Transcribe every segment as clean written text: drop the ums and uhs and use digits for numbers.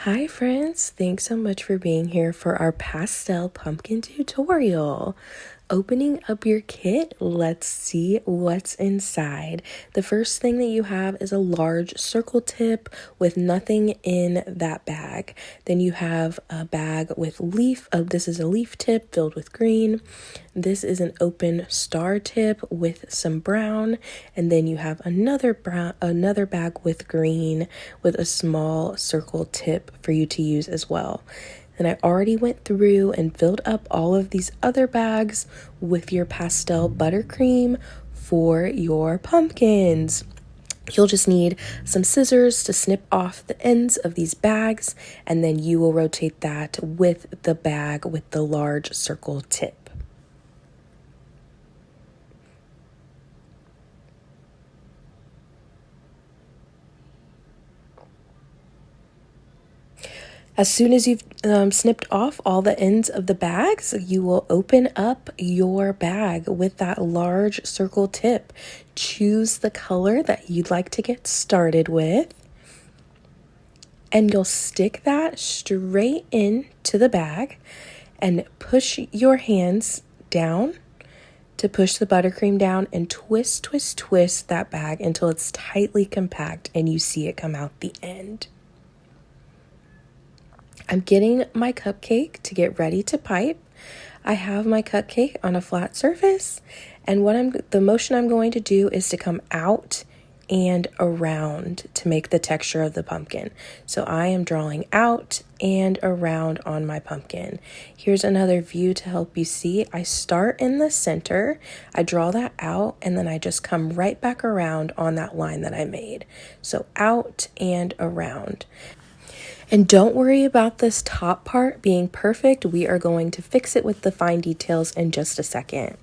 Hi friends, thanks so much for being here for our pastel pumpkin tutorial. Opening up your kit, let's see what's inside. The first thing that you have is a large circle tip with nothing in that bag. Then you have a bag with leaf. This is a leaf tip filled with green. This is an open star tip with some brown, and then you have another bag with green with a small circle tip for you to use as well. And I already went through and filled up all of these other bags with your pastel buttercream for your pumpkins. You'll just need some scissors to snip off the ends of these bags, and then you will rotate that with the bag with the large circle tip. As soon as you've snipped off all the ends of the bags, you will open up your bag with that large circle tip. Choose the color that you'd like to get started with, and you'll stick that straight into the bag and push your hands down to push the buttercream down and twist that bag until it's tightly compact and you see it come out the end. I'm getting my cupcake to get ready to pipe. I have my cupcake on a flat surface, and the motion I'm going to do is to come out and around to make the texture of the pumpkin. So I am drawing out and around on my pumpkin. Here's another view to help you see. I start in the center, I draw that out, and then I just come right back around on that line that I made. So out and around. And don't worry about this top part being perfect. We are going to fix it with the fine details in just a second.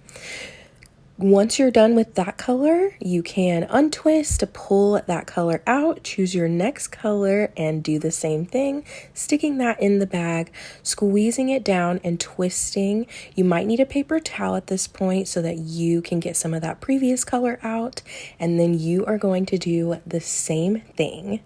Once you're done with that color, you can untwist to pull that color out, choose your next color, and do the same thing, sticking that in the bag, squeezing it down and twisting. You might need a paper towel at this point so that you can get some of that previous color out, and then you are going to do the same thing.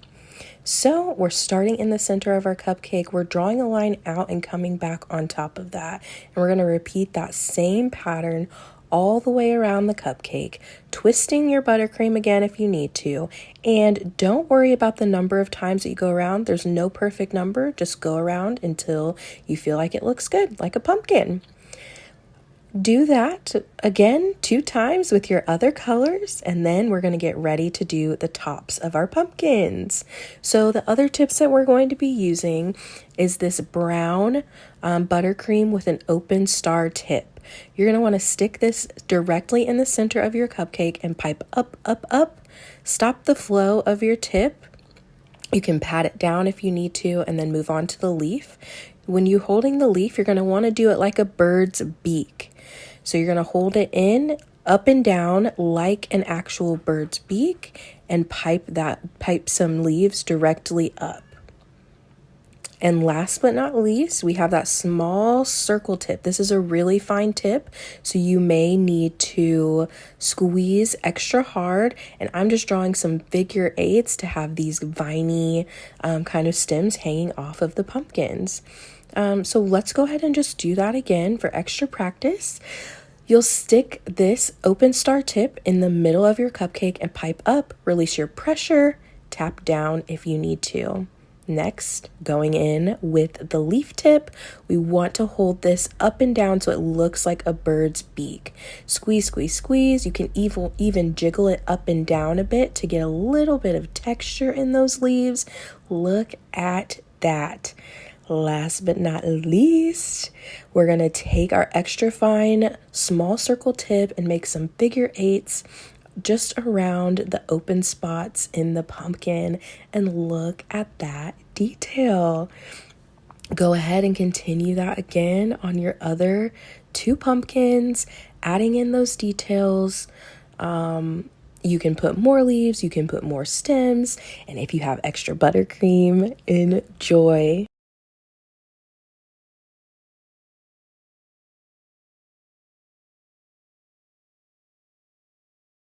So we're starting in the center of our cupcake. We're drawing a line out and coming back on top of that. And we're going to repeat that same pattern all the way around the cupcake, twisting your buttercream again if you need to. And don't worry about the number of times that you go around. There's no perfect number. Just go around until you feel like it looks good, like a pumpkin. Do that again 2 times with your other colors, and then we're going to get ready to do the tops of our pumpkins. So the other tips that we're going to be using is this brown buttercream with an open star tip. You're going to want to stick this directly in the center of your cupcake and pipe up, up, up. Stop the flow of your tip. You can pat it down if you need to, and then move on to the leaf. When you're holding the leaf, you're going to want to do it like a bird's beak. So you're going to hold it in, up and down like an actual bird's beak, and pipe some leaves directly up. And last but not least, we have that small circle tip. This is a really fine tip, so you may need to squeeze extra hard. And I'm just drawing some figure 8s to have these viney kind of stems hanging off of the pumpkins. So let's go ahead and just do that again for extra practice. You'll stick this open star tip in the middle of your cupcake and pipe up, release your pressure, tap down if you need to. Next, going in with the leaf tip, we want to hold this up and down so it looks like a bird's beak. Squeeze, squeeze, squeeze. You can even jiggle it up and down a bit to get a little bit of texture in those leaves. Look at that. Last but not least, we're going to take our extra fine small circle tip and make some figure 8s just around the open spots in the pumpkin, and look at that detail. Go ahead and continue that again on your other 2 pumpkins, adding in those details. You can put more leaves, you can put more stems, and if you have extra buttercream, enjoy.